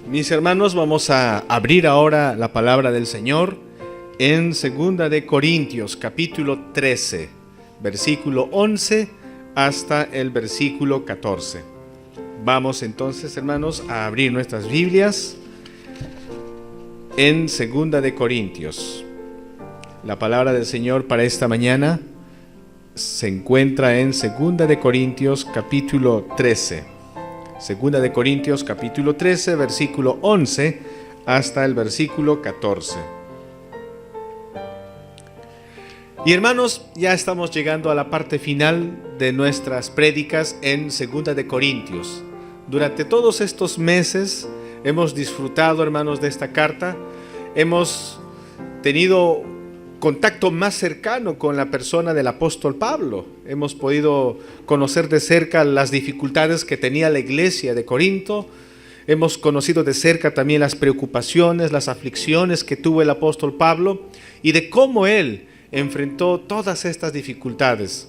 Mis hermanos, vamos a abrir ahora la palabra del Señor en 2 de Corintios, capítulo 13, versículo 11 hasta el versículo 14. Vamos entonces, hermanos, a abrir nuestras Biblias en 2 de Corintios. La palabra del Señor para esta mañana se encuentra en 2 de Corintios, capítulo 13. 2 de Corintios capítulo 13, versículo 11 hasta el versículo 14. Y hermanos, ya estamos llegando a la parte final de nuestras prédicas en 2 de Corintios. Durante todos estos meses hemos disfrutado, hermanos, de esta carta. Hemos tenido contacto más cercano con la persona del apóstol Pablo. Hemos podido conocer de cerca las dificultades que tenía la iglesia de Corinto. Hemos conocido de cerca también las preocupaciones, las aflicciones que tuvo el apóstol Pablo y de cómo él enfrentó todas estas dificultades.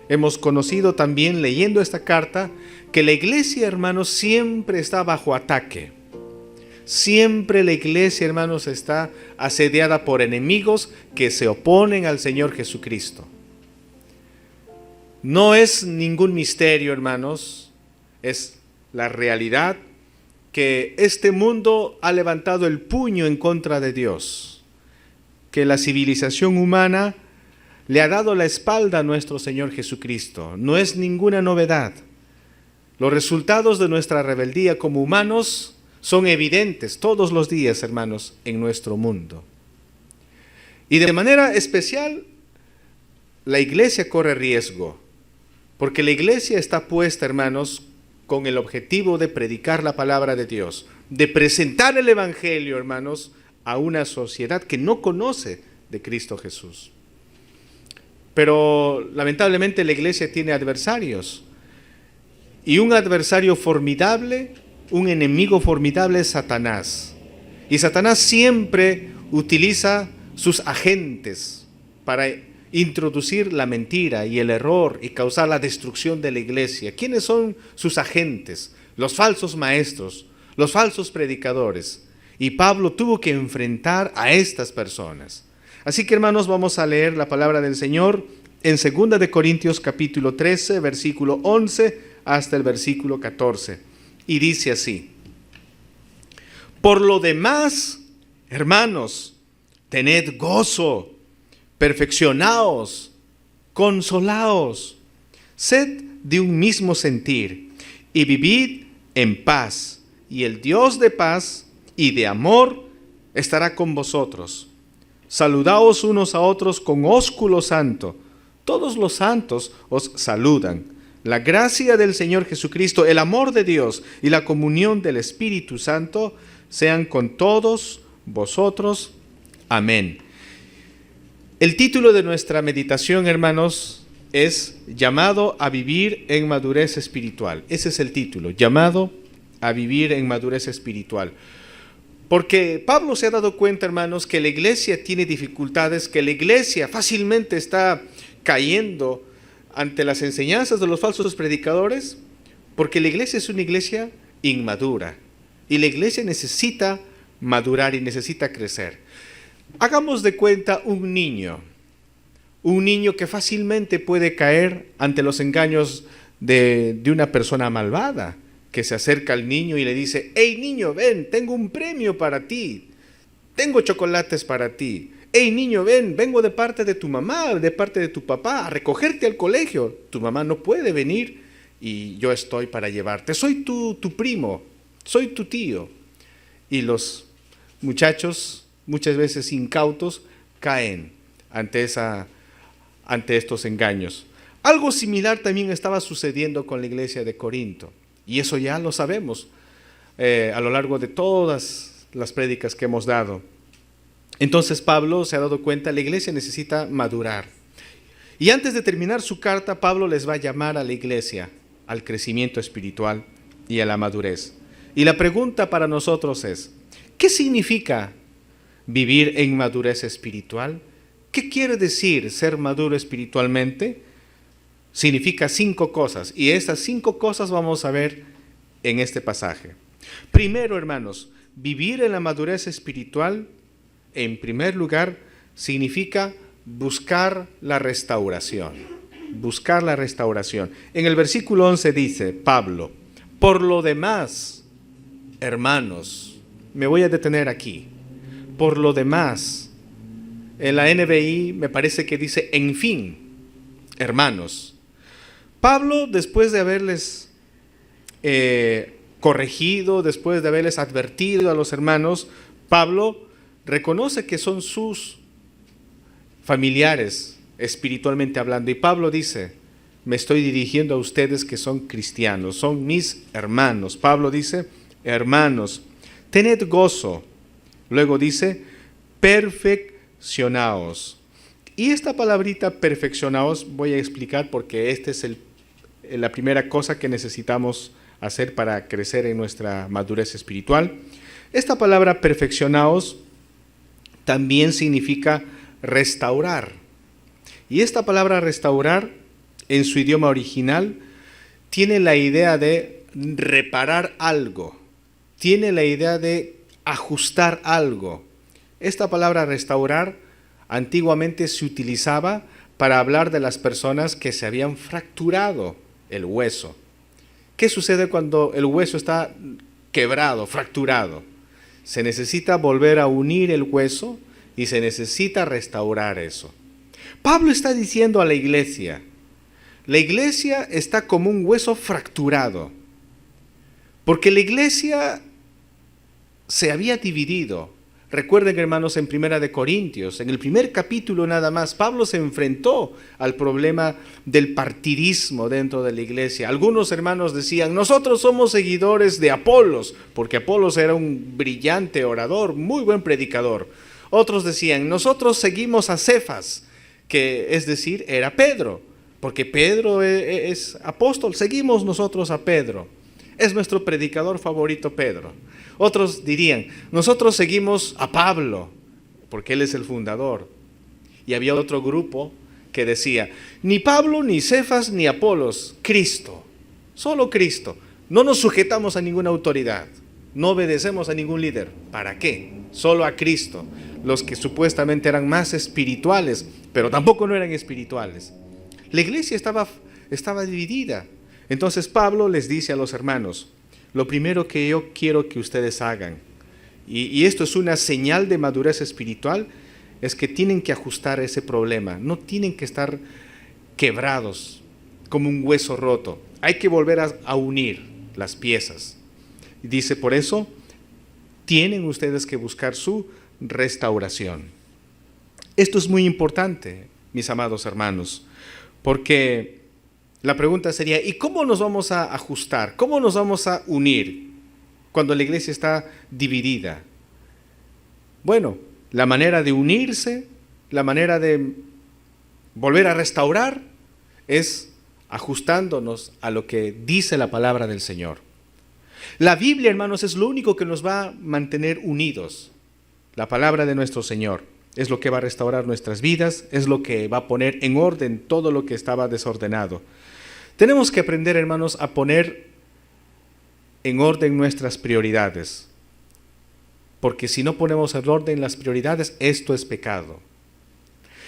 Hemos conocido también, leyendo esta carta, que la iglesia, hermanos, siempre está bajo ataque. Siempre la iglesia, hermanos, está asediada por enemigos que se oponen al Señor Jesucristo. No es ningún misterio, hermanos, es la realidad que este mundo ha levantado el puño en contra de Dios, que la civilización humana le ha dado la espalda a nuestro Señor Jesucristo. No es ninguna novedad. Los resultados de nuestra rebeldía como humanos son evidentes todos los días, hermanos, en nuestro mundo. Y de manera especial, la iglesia corre riesgo, porque la iglesia está puesta, hermanos, con el objetivo de predicar la palabra de Dios, de presentar el evangelio, hermanos, a una sociedad que no conoce de Cristo Jesús. Pero lamentablemente la iglesia tiene adversarios, y un adversario formidable, un enemigo formidable es Satanás. Y Satanás siempre utiliza sus agentes para introducir la mentira y el error y causar la destrucción de la iglesia. ¿Quiénes son sus agentes? Los falsos maestros, los falsos predicadores. Y Pablo tuvo que enfrentar a estas personas. Así que, hermanos, vamos a leer la palabra del Señor en 2 de Corintios capítulo 13, versículo 11 hasta el versículo 14. Y dice así: por lo demás, hermanos, tened gozo, perfeccionaos, consolaos, sed de un mismo sentir y vivid en paz, y el Dios de paz y de amor estará con vosotros. Saludaos unos a otros con ósculo santo. Todos los santos os saludan. La gracia del Señor Jesucristo, el amor de Dios y la comunión del Espíritu Santo sean con todos vosotros. Amén. El título de nuestra meditación, hermanos, es Llamado a vivir en madurez espiritual. Ese es el título, Llamado a vivir en madurez espiritual. Porque Pablo se ha dado cuenta, hermanos, que la iglesia tiene dificultades, que la iglesia fácilmente está cayendo ante las enseñanzas de los falsos predicadores, porque la iglesia es una iglesia inmadura y la iglesia necesita madurar y necesita crecer. Hagamos de cuenta un niño que fácilmente puede caer ante los engaños de una persona malvada que se acerca al niño y le dice: hey niño, ven, tengo un premio para ti, tengo chocolates para ti. Hey niño, ven, vengo de parte de tu mamá, de parte de tu papá, a recogerte al colegio. Tu mamá no puede venir y yo estoy para llevarte. Soy tu primo, soy tu tío. Y los muchachos, muchas veces incautos, caen ante estos engaños. Algo similar también estaba sucediendo con la iglesia de Corinto. Y eso ya lo sabemos a lo largo de todas las prédicas que hemos dado. Entonces Pablo se ha dado cuenta, la iglesia necesita madurar. Y antes de terminar su carta, Pablo les va a llamar a la iglesia al crecimiento espiritual y a la madurez. Y la pregunta para nosotros es: ¿qué significa vivir en madurez espiritual? ¿Qué quiere decir ser maduro espiritualmente? Significa 5 cosas, y estas 5 cosas vamos a ver en este pasaje. Primero, hermanos, vivir en la madurez espiritual, en primer lugar, significa buscar la restauración. Buscar la restauración. En el versículo 11 dice Pablo: por lo demás, hermanos, me voy a detener aquí. Por lo demás, en la NBI me parece que dice en fin, hermanos. Pablo, después de haberles corregido, después de haberles advertido a los hermanos, Pablo reconoce que son sus familiares espiritualmente hablando. Y Pablo dice: me estoy dirigiendo a ustedes que son cristianos, son mis hermanos. Pablo dice: hermanos, tened gozo. Luego dice: perfeccionaos. Y esta palabrita perfeccionaos voy a explicar, porque esta es la primera cosa que necesitamos hacer para crecer en nuestra madurez espiritual. Esta palabra perfeccionaos también significa restaurar. Y esta palabra restaurar, en su idioma original, tiene la idea de reparar algo, tiene la idea de ajustar algo. Esta palabra restaurar antiguamente se utilizaba para hablar de las personas que se habían fracturado el hueso. ¿Qué sucede cuando el hueso está quebrado, fracturado? Se necesita volver a unir el hueso y se necesita restaurar eso. Pablo está diciendo a la iglesia está como un hueso fracturado, porque la iglesia se había dividido. Recuerden, hermanos, en Primera de Corintios, en el primer capítulo nada más, Pablo se enfrentó al problema del partidismo dentro de la iglesia. Algunos hermanos decían: nosotros somos seguidores de Apolos, porque Apolos era un brillante orador, muy buen predicador. Otros decían: nosotros seguimos a Cefas, que es decir, era Pedro, porque Pedro es apóstol, seguimos nosotros a Pedro. Es nuestro predicador favorito Pedro. Otros dirían: nosotros seguimos a Pablo, porque él es el fundador. Y había otro grupo que decía: ni Pablo, ni Cefas, ni Apolos, Cristo, solo Cristo. No nos sujetamos a ninguna autoridad, no obedecemos a ningún líder. ¿Para qué? Solo a Cristo. Los que supuestamente eran más espirituales, pero tampoco no eran espirituales. La iglesia estaba dividida. Entonces Pablo les dice a los hermanos: lo primero que yo quiero que ustedes hagan, y esto es una señal de madurez espiritual, es que tienen que ajustar ese problema. No tienen que estar quebrados como un hueso roto. Hay que volver a unir las piezas. Y dice: por eso tienen ustedes que buscar su restauración. Esto es muy importante, mis amados hermanos, porque la pregunta sería: ¿y cómo nos vamos a ajustar? ¿Cómo nos vamos a unir cuando la iglesia está dividida? Bueno, la manera de unirse, la manera de volver a restaurar, es ajustándonos a lo que dice la palabra del Señor. La Biblia, hermanos, es lo único que nos va a mantener unidos. La palabra de nuestro Señor es lo que va a restaurar nuestras vidas, es lo que va a poner en orden todo lo que estaba desordenado. Tenemos que aprender, hermanos, a poner en orden nuestras prioridades, porque si no ponemos en orden las prioridades, esto es pecado.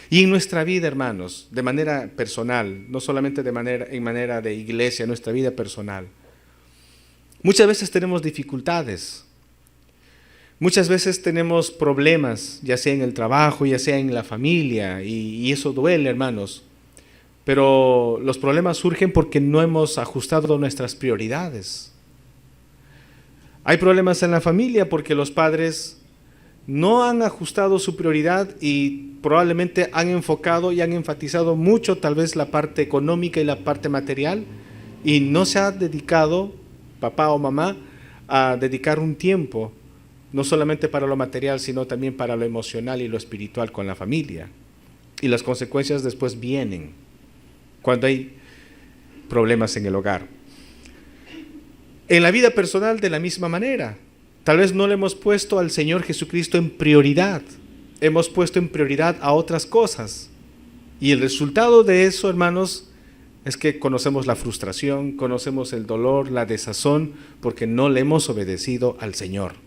Y en nuestra vida, hermanos, de manera personal, no solamente en manera de iglesia, nuestra vida personal, muchas veces tenemos dificultades. Muchas veces tenemos problemas, ya sea en el trabajo, ya sea en la familia, y eso duele, hermanos. Pero los problemas surgen porque no hemos ajustado nuestras prioridades. Hay problemas en la familia porque los padres no han ajustado su prioridad y probablemente han enfocado y han enfatizado mucho tal vez la parte económica y la parte material, y no se ha dedicado, papá o mamá, a dedicar un tiempo no solamente para lo material, sino también para lo emocional y lo espiritual con la familia. Y las consecuencias después vienen cuando hay problemas en el hogar. En la vida personal, de la misma manera. Tal vez no le hemos puesto al Señor Jesucristo en prioridad. Hemos puesto en prioridad a otras cosas. Y el resultado de eso, hermanos, es que conocemos la frustración, conocemos el dolor, la desazón, porque no le hemos obedecido al Señor.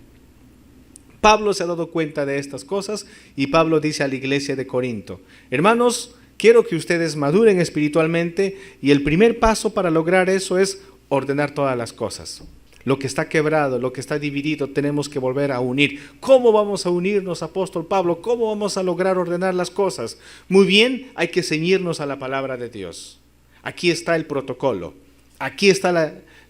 Pablo se ha dado cuenta de estas cosas y Pablo dice a la iglesia de Corinto: hermanos, quiero que ustedes maduren espiritualmente y el primer paso para lograr eso es ordenar todas las cosas. Lo que está quebrado, lo que está dividido, tenemos que volver a unir. ¿Cómo vamos a unirnos, apóstol Pablo? ¿Cómo vamos a lograr ordenar las cosas? Muy bien, hay que ceñirnos a la palabra de Dios. Aquí está el protocolo, aquí está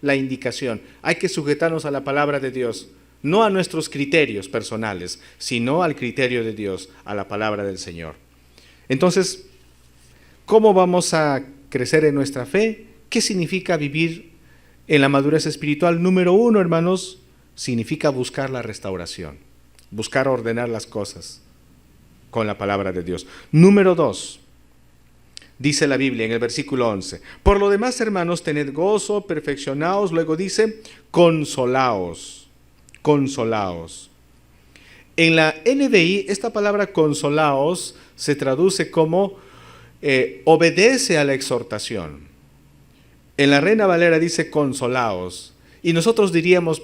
la indicación. Hay que sujetarnos a la palabra de Dios, no a nuestros criterios personales, sino al criterio de Dios, a la palabra del Señor. Entonces, ¿cómo vamos a crecer en nuestra fe? ¿Qué significa vivir en la madurez espiritual? Número 1, hermanos, significa buscar la restauración, buscar ordenar las cosas con la palabra de Dios. Número 2, dice la Biblia en el versículo 11: por lo demás, hermanos, tened gozo, perfeccionaos. Luego dice: consolaos, consolaos. En la NBI, esta palabra consolaos se traduce como obedece a la exhortación. En la Reina Valera dice consolaos. Y nosotros diríamos: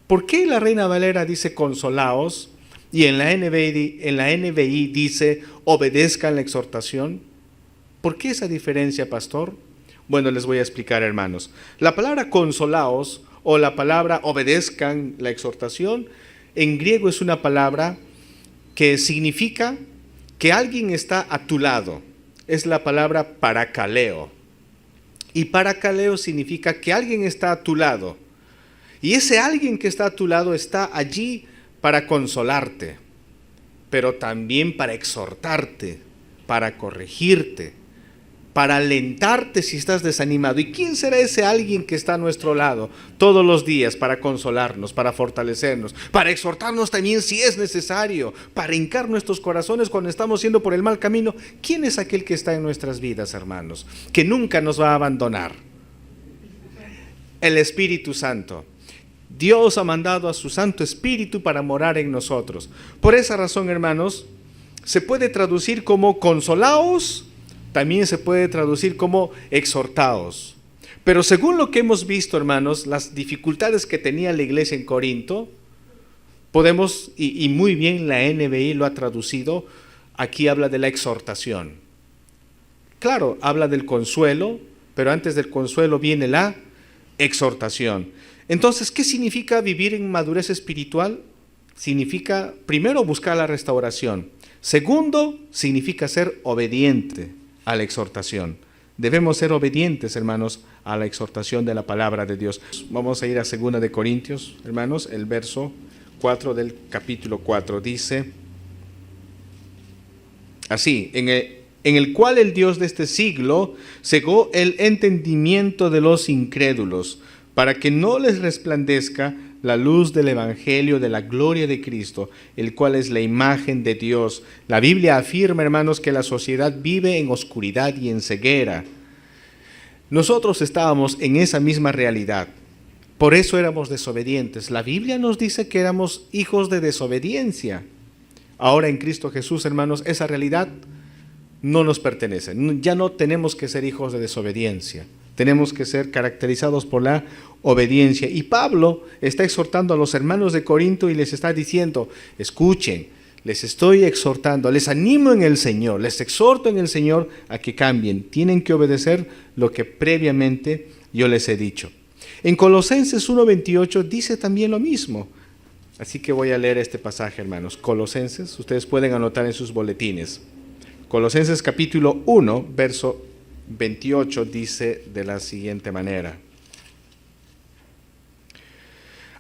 ¿por qué la Reina Valera dice consolaos y en la NBI dice obedezcan la exhortación? ¿Por qué esa diferencia, pastor? Bueno, les voy a explicar, hermanos. La palabra consolaos o la palabra obedezcan la exhortación en griego es una palabra que significa que alguien está a tu lado. Es la palabra parakaleo. Y parakaleo significa que alguien está a tu lado. Y ese alguien que está a tu lado está allí para consolarte, pero también para exhortarte, para corregirte, para alentarte si estás desanimado. ¿Y quién será ese alguien que está a nuestro lado todos los días para consolarnos, para fortalecernos, para exhortarnos también si es necesario, para hincar nuestros corazones cuando estamos yendo por el mal camino? ¿Quién es aquel que está en nuestras vidas, hermanos, que nunca nos va a abandonar? El Espíritu Santo. Dios ha mandado a su Santo Espíritu para morar en nosotros. Por esa razón, hermanos, se puede traducir como consolaos, también se puede traducir como exhortaos. Pero según lo que hemos visto, hermanos, las dificultades que tenía la iglesia en Corinto, podemos, y muy bien la NBI lo ha traducido, aquí habla de la exhortación. Claro, habla del consuelo, pero antes del consuelo viene la exhortación. Entonces, ¿qué significa vivir en madurez espiritual? Significa, primero, buscar la restauración. Segundo, significa ser obediente a la exhortación. Debemos ser obedientes, hermanos, a la exhortación de la palabra de Dios. Vamos a ir a 2 de Corintios, hermanos, el verso 4 del capítulo 4. Dice así: en el cual el Dios de este siglo cegó el entendimiento de los incrédulos, para que no les resplandezca la luz del evangelio de la gloria de Cristo, el cual es la imagen de Dios. La Biblia afirma, hermanos, que la sociedad vive en oscuridad y en ceguera. Nosotros estábamos en esa misma realidad, por eso éramos desobedientes. La Biblia nos dice que éramos hijos de desobediencia. Ahora en Cristo Jesús, hermanos, esa realidad no nos pertenece. Ya no tenemos que ser hijos de desobediencia. Tenemos que ser caracterizados por la obediencia. Y Pablo está exhortando a los hermanos de Corinto y les está diciendo: escuchen, les estoy exhortando, les animo en el Señor, les exhorto en el Señor a que cambien. Tienen que obedecer lo que previamente yo les he dicho. En Colosenses 1:28 dice también lo mismo. Así que voy a leer este pasaje, hermanos. Colosenses, ustedes pueden anotar en sus boletines. Colosenses capítulo 1, verso 28 dice de la siguiente manera: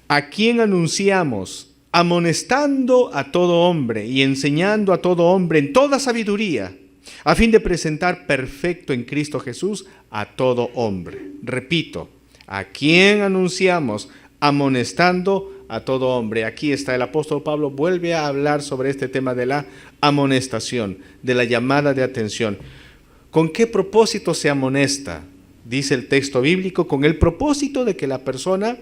a quien anunciamos, amonestando a todo hombre y enseñando a todo hombre en toda sabiduría, a fin de presentar perfecto en Cristo Jesús a todo hombre. Repito, a quien anunciamos, amonestando a todo hombre. Aquí está, el apóstol Pablo vuelve a hablar sobre este tema de la amonestación, de la llamada de atención. ¿Con qué propósito se amonesta? Dice el texto bíblico: con el propósito de que la persona,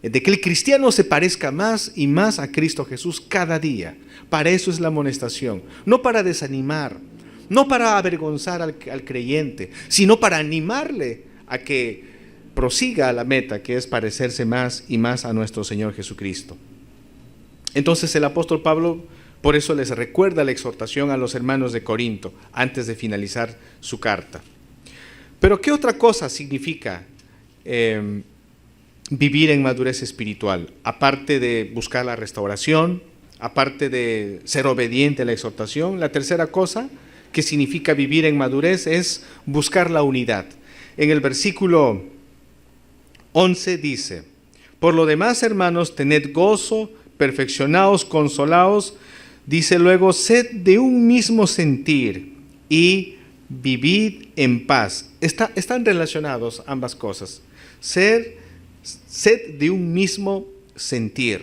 de que el cristiano se parezca más y más a Cristo Jesús cada día. Para eso es la amonestación, no para desanimar, no para avergonzar al creyente, sino para animarle a que prosiga a la meta, que es parecerse más y más a nuestro Señor Jesucristo. Entonces el apóstol Pablo por eso les recuerda la exhortación a los hermanos de Corinto antes de finalizar su carta. Pero ¿qué otra cosa significa vivir en madurez espiritual? Aparte de buscar la restauración, aparte de ser obediente a la exhortación, la tercera cosa que significa vivir en madurez es buscar la unidad. En el versículo 11 dice: por lo demás, hermanos, tened gozo, perfeccionaos, consolaos. Dice luego: sed de un mismo sentir y vivid en paz. Están relacionados ambas cosas. Sed de un mismo sentir.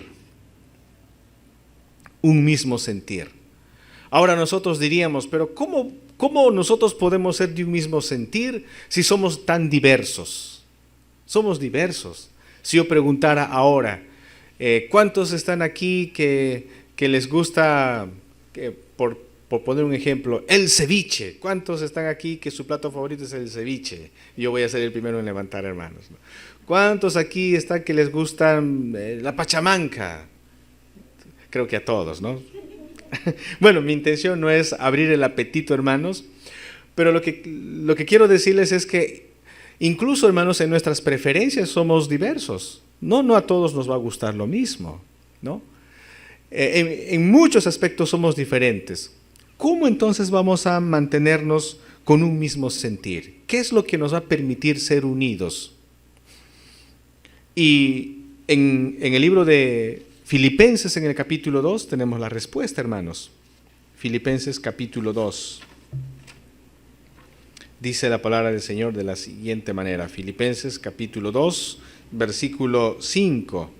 Un mismo sentir. Ahora nosotros diríamos, pero ¿cómo nosotros podemos ser de un mismo sentir si somos tan diversos? Somos diversos. Si yo preguntara ahora, ¿cuántos están aquí que les gusta, por poner un ejemplo, el ceviche? ¿Cuántos están aquí que su plato favorito es el ceviche? Yo voy a ser el primero en levantar hermanos, ¿no? ¿Cuántos aquí están que les gusta la pachamanca? Creo que a todos, ¿no? Bueno, mi intención no es abrir el apetito, hermanos, pero lo que quiero decirles es que incluso, hermanos, en nuestras preferencias somos diversos. No a todos nos va a gustar lo mismo, ¿no? En muchos aspectos somos diferentes. ¿Cómo entonces vamos a mantenernos con un mismo sentir? ¿Qué es lo que nos va a permitir ser unidos? Y en el libro de Filipenses, en el capítulo 2, tenemos la respuesta, hermanos. Filipenses capítulo 2. Dice la palabra del Señor de la siguiente manera. Filipenses capítulo 2, versículo 5.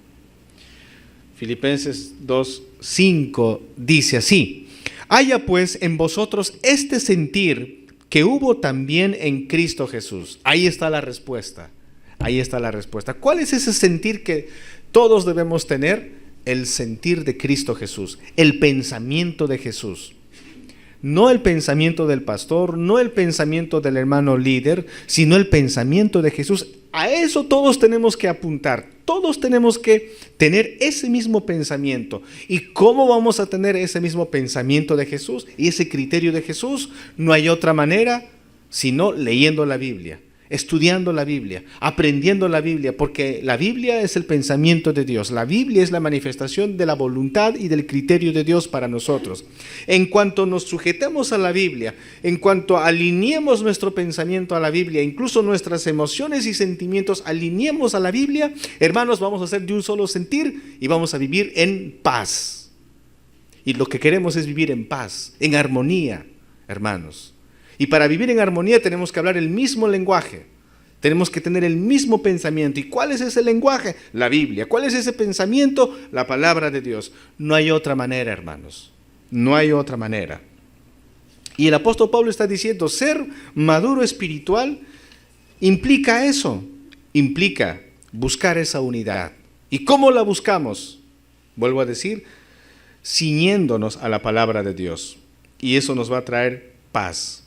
Filipenses 2, 5 dice así: haya pues en vosotros este sentir que hubo también en Cristo Jesús. Ahí está la respuesta. Ahí está la respuesta. ¿Cuál es ese sentir que todos debemos tener? El sentir de Cristo Jesús, el pensamiento de Jesús. No el pensamiento del pastor, no el pensamiento del hermano líder, sino el pensamiento de Jesús. A eso todos tenemos que apuntar, todos tenemos que tener ese mismo pensamiento. ¿Y cómo vamos a tener ese mismo pensamiento de Jesús y ese criterio de Jesús? No hay otra manera sino leyendo la Biblia, estudiando la Biblia, aprendiendo la Biblia, porque la Biblia es el pensamiento de Dios. La Biblia es la manifestación de la voluntad y del criterio de Dios para nosotros. En cuanto nos sujetemos a la Biblia, en cuanto alineemos nuestro pensamiento a la Biblia, incluso nuestras emociones y sentimientos alineemos a la Biblia, hermanos, vamos a ser de un solo sentir y vamos a vivir en paz. Y lo que queremos es vivir en paz, en armonía, hermanos. Y para vivir en armonía tenemos que hablar el mismo lenguaje, tenemos que tener el mismo pensamiento. ¿Y cuál es ese lenguaje? La Biblia. ¿Cuál es ese pensamiento? La palabra de Dios. No hay otra manera, hermanos, no hay otra manera. Y el apóstol Pablo está diciendo, ser maduro espiritual implica eso, implica buscar esa unidad. ¿Y cómo la buscamos? Vuelvo a decir, ciñéndonos a la palabra de Dios. Y eso nos va a traer paz.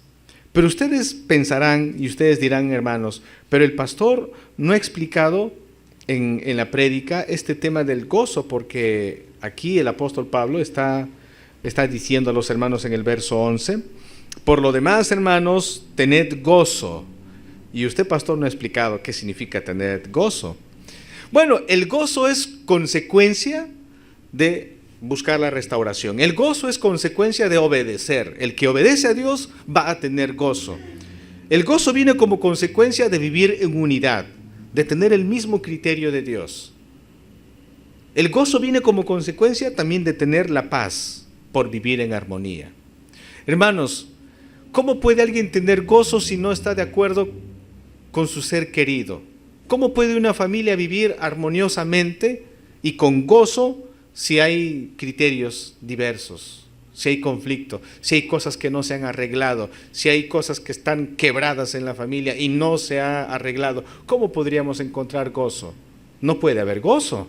Pero ustedes pensarán y ustedes dirán, hermanos, pero el pastor no ha explicado en la prédica este tema del gozo, porque aquí el apóstol Pablo está diciendo a los hermanos en el verso 11, por lo demás, hermanos, tened gozo. Y usted, pastor, no ha explicado qué significa tener gozo. Bueno, el gozo es consecuencia de buscar la restauración. El gozo es consecuencia de obedecer. El que obedece a Dios va a tener gozo. El gozo viene como consecuencia de vivir en unidad, de tener el mismo criterio de Dios. El gozo viene como consecuencia también de tener la paz por vivir en armonía. Hermanos, ¿cómo puede alguien tener gozo si no está de acuerdo con su ser querido? ¿Cómo puede una familia vivir armoniosamente y con gozo si hay criterios diversos, si hay conflicto, si hay cosas que no se han arreglado, si hay cosas que están quebradas en la familia y no se ha arreglado? ¿Cómo podríamos encontrar gozo? No puede haber gozo.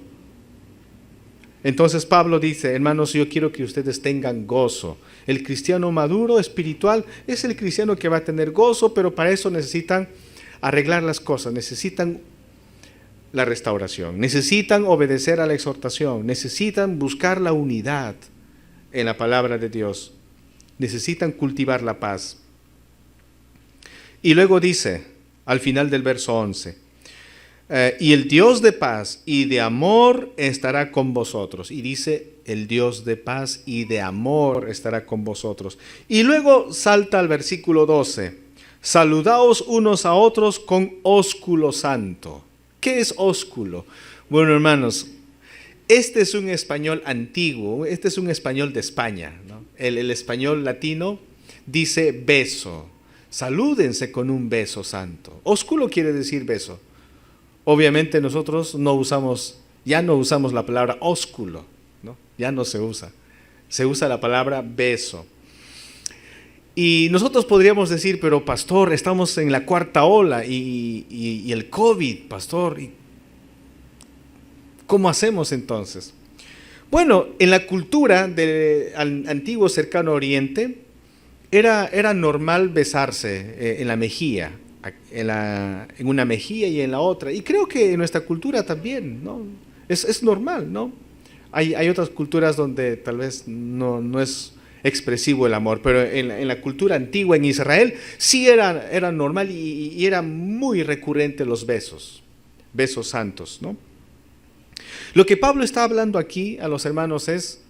Entonces Pablo dice, hermanos, yo quiero que ustedes tengan gozo. El cristiano maduro, espiritual, es el cristiano que va a tener gozo, pero para eso necesitan arreglar las cosas, necesitan la restauración, necesitan obedecer a la exhortación, necesitan buscar la unidad en la palabra de Dios, necesitan cultivar la paz. Y luego dice, al final del verso 11, y el Dios de paz y de amor estará con vosotros. Y dice, el Dios de paz y de amor estará con vosotros. Y luego salta al versículo 12, saludaos unos a otros con ósculo santo. ¿Qué es ósculo? Bueno, hermanos, este es un español antiguo, este es un español de España, ¿no? El español latino dice beso, salúdense con un beso santo. Ósculo quiere decir beso. Obviamente nosotros ya no usamos la palabra ósculo, ¿no? Ya no se usa la palabra beso. Y nosotros podríamos decir, pero pastor, estamos en la cuarta ola y el COVID, pastor, ¿cómo hacemos entonces? Bueno, en la cultura del antiguo cercano oriente era normal besarse en la mejilla, en una mejilla y en la otra. Y creo que en nuestra cultura también, ¿no? Es normal, ¿no? Hay otras culturas donde tal vez no es expresivo el amor, pero en la cultura antigua, en Israel, sí era normal y era muy recurrente los besos santos, ¿no? Lo que Pablo está hablando aquí a los hermanos es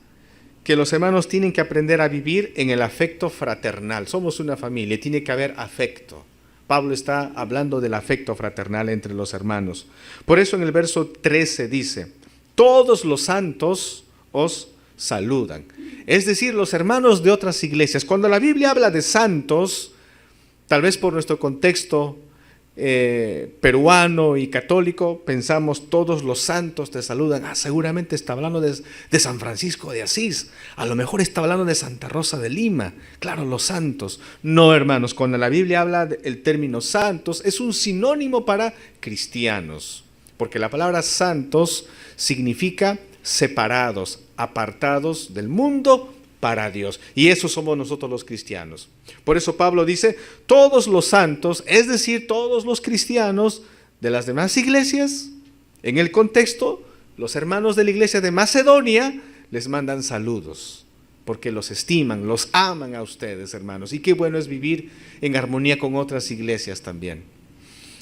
que los hermanos tienen que aprender a vivir en el afecto fraternal. Somos una familia, tiene que haber afecto. Pablo está hablando del afecto fraternal entre los hermanos. Por eso en el verso 13 dice, todos los santos os saludan. Es decir, los hermanos de otras iglesias. Cuando la Biblia habla de santos, tal vez por nuestro contexto peruano y católico, pensamos todos los santos te saludan. Seguramente está hablando de San Francisco de Asís, a lo mejor está hablando de Santa Rosa de Lima. Claro, los santos. No, hermanos, cuando la Biblia habla del término santos, es un sinónimo para cristianos, porque la palabra santos significa separados, apartados del mundo para Dios. Y eso somos nosotros los cristianos. Por eso Pablo dice, todos los santos, es decir, todos los cristianos de las demás iglesias, en el contexto, los hermanos de la iglesia de Macedonia les mandan saludos, porque los estiman, los aman a ustedes, hermanos. Y qué bueno es vivir en armonía con otras iglesias también.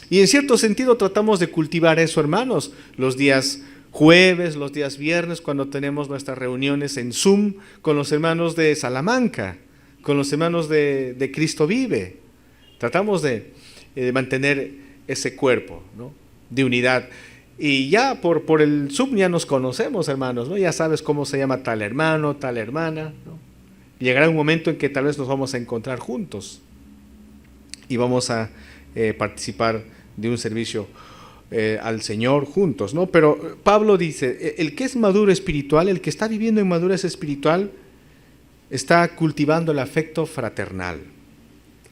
Y en cierto sentido tratamos de cultivar eso, hermanos, los días jueves, los días viernes, cuando tenemos nuestras reuniones en Zoom con los hermanos de Salamanca, con los hermanos de Cristo Vive. Tratamos de mantener ese cuerpo, ¿no?, de unidad. Y ya por el Zoom ya nos conocemos, hermanos, ¿no? Ya sabes cómo se llama tal hermano, tal hermana, ¿no? Llegará un momento en que tal vez nos vamos a encontrar juntos y vamos a participar de un servicio al Señor juntos, ¿no? Pero Pablo dice, el que es maduro espiritual, el que está viviendo en madurez espiritual, está cultivando el afecto fraternal.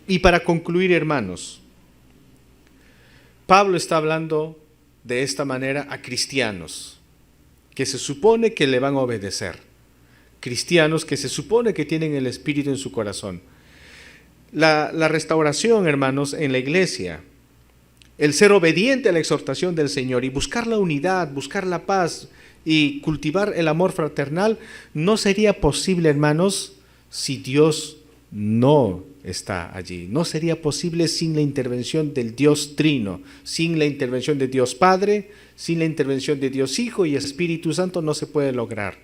Y para concluir, hermanos, Pablo está hablando de esta manera a cristianos que se supone que le van a obedecer, cristianos que se supone que tienen el Espíritu en su corazón. La restauración, hermanos, en la iglesia, el ser obediente a la exhortación del Señor y buscar la unidad, buscar la paz y cultivar el amor fraternal, no sería posible, hermanos, si Dios no está allí. No sería posible sin la intervención del Dios Trino, sin la intervención de Dios Padre, sin la intervención de Dios Hijo y Espíritu Santo no se puede lograr.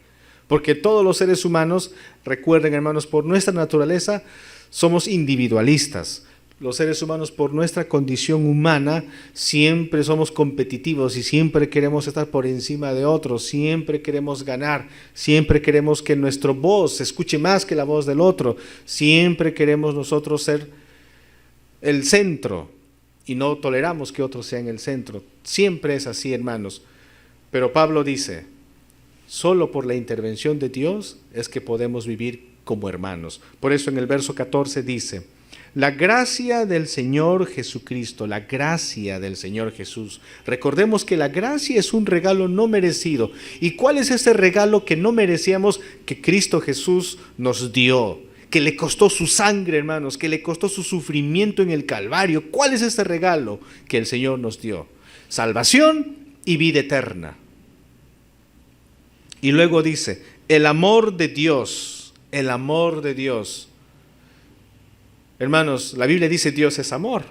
Porque todos los seres humanos, recuerden, hermanos, por nuestra naturaleza, somos individualistas. Los seres humanos, por nuestra condición humana, siempre somos competitivos y siempre queremos estar por encima de otros, siempre queremos ganar, siempre queremos que nuestra voz se escuche más que la voz del otro, siempre queremos nosotros ser el centro y no toleramos que otros sean el centro. Siempre es así, hermanos. Pero Pablo dice, solo por la intervención de Dios es que podemos vivir como hermanos. Por eso en el verso 14 dice, la gracia del Señor Jesucristo, la gracia del Señor Jesús. Recordemos que la gracia es un regalo no merecido. ¿Y cuál es ese regalo que no merecíamos que Cristo Jesús nos dio? Que le costó su sangre, hermanos, que le costó su sufrimiento en el Calvario. ¿Cuál es ese regalo que el Señor nos dio? Salvación y vida eterna. Y luego dice, el amor de Dios, el amor de Dios. Hermanos, la Biblia dice Dios es amor.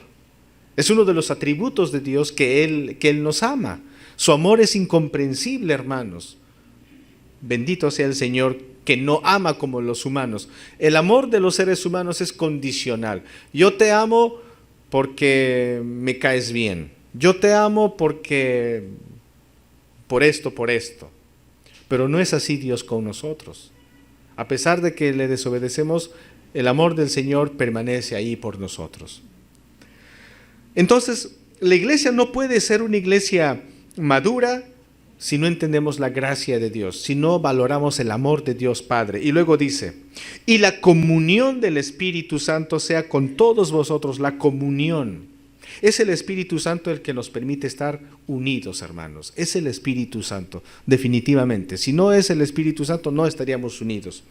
Es uno de los atributos de Dios que Él nos ama. Su amor es incomprensible, hermanos. Bendito sea el Señor que no ama como los humanos. El amor de los seres humanos es condicional. Yo te amo porque me caes bien. Yo te amo porque por esto. Pero no es así Dios con nosotros. A pesar de que le desobedecemos, el amor del Señor permanece ahí por nosotros. Entonces, la iglesia no puede ser una iglesia madura si no entendemos la gracia de Dios, si no valoramos el amor de Dios Padre. Y luego dice, y la comunión del Espíritu Santo sea con todos vosotros, la comunión. Es el Espíritu Santo el que nos permite estar unidos, hermanos. Es el Espíritu Santo, definitivamente. Si no es el Espíritu Santo, no estaríamos unidos.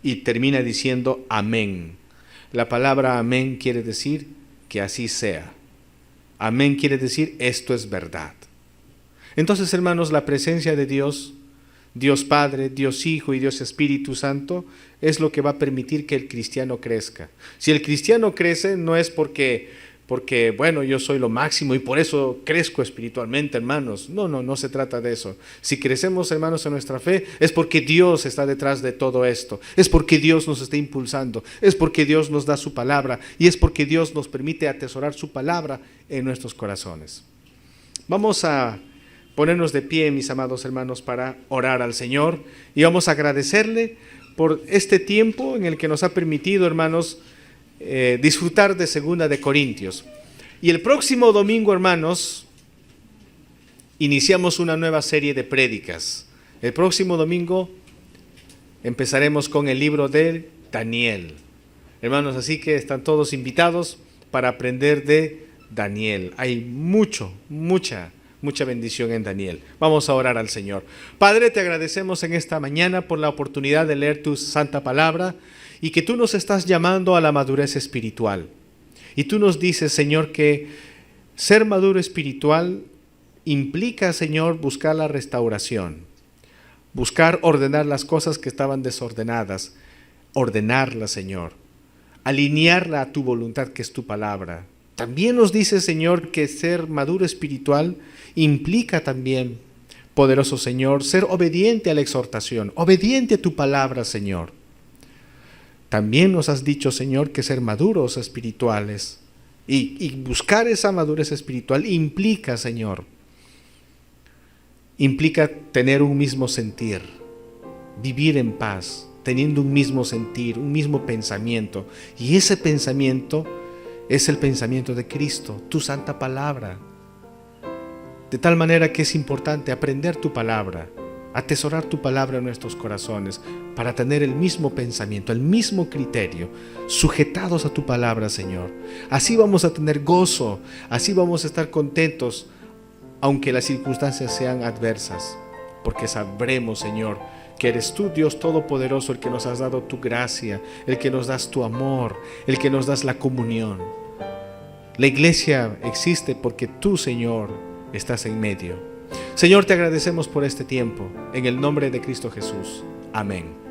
Y termina diciendo amén. La palabra amén quiere decir que así sea. Amén quiere decir esto es verdad. Entonces, hermanos, la presencia de Dios, Dios Padre, Dios Hijo y Dios Espíritu Santo, es lo que va a permitir que el cristiano crezca. Si el cristiano crece, no es porque bueno, yo soy lo máximo y por eso crezco espiritualmente, hermanos. No se trata de eso. Si crecemos, hermanos, en nuestra fe, es porque Dios está detrás de todo esto. Es porque Dios nos está impulsando. Es porque Dios nos da su palabra y es porque Dios nos permite atesorar su palabra en nuestros corazones. Vamos a ponernos de pie, mis amados hermanos, para orar al Señor y vamos a agradecerle por este tiempo en el que nos ha permitido, hermanos, disfrutar de 2 de Corintios. Y el próximo domingo, hermanos, iniciamos una nueva serie de prédicas. El próximo domingo empezaremos con el libro de Daniel. Hermanos, así que están todos invitados para aprender de Daniel. Hay mucha bendición en Daniel. Vamos a orar al Señor. Padre, te agradecemos en esta mañana por la oportunidad de leer tu santa palabra y que tú nos estás llamando a la madurez espiritual. Y tú nos dices, Señor, que ser maduro espiritual implica, Señor, buscar la restauración, buscar ordenar las cosas que estaban desordenadas, ordenarlas, Señor, alinearla a tu voluntad, que es tu palabra. También nos dice, Señor, que ser maduro espiritual implica también, poderoso Señor, ser obediente a la exhortación, obediente a tu palabra, Señor. También nos has dicho, Señor, que ser maduros espirituales y buscar esa madurez espiritual implica, Señor, implica tener un mismo sentir, vivir en paz, teniendo un mismo sentir, un mismo pensamiento. Y ese pensamiento es el pensamiento de Cristo, tu santa palabra. De tal manera que es importante aprender tu palabra, atesorar tu palabra en nuestros corazones para tener el mismo pensamiento, el mismo criterio, sujetados a tu palabra, Señor. Así vamos a tener gozo, así vamos a estar contentos, aunque las circunstancias sean adversas, porque sabremos, Señor, que eres tú, Dios Todopoderoso, el que nos has dado tu gracia, el que nos das tu amor, el que nos das la comunión. La iglesia existe porque tú, Señor, estás en medio. Señor, te agradecemos por este tiempo, en el nombre de Cristo Jesús. Amén.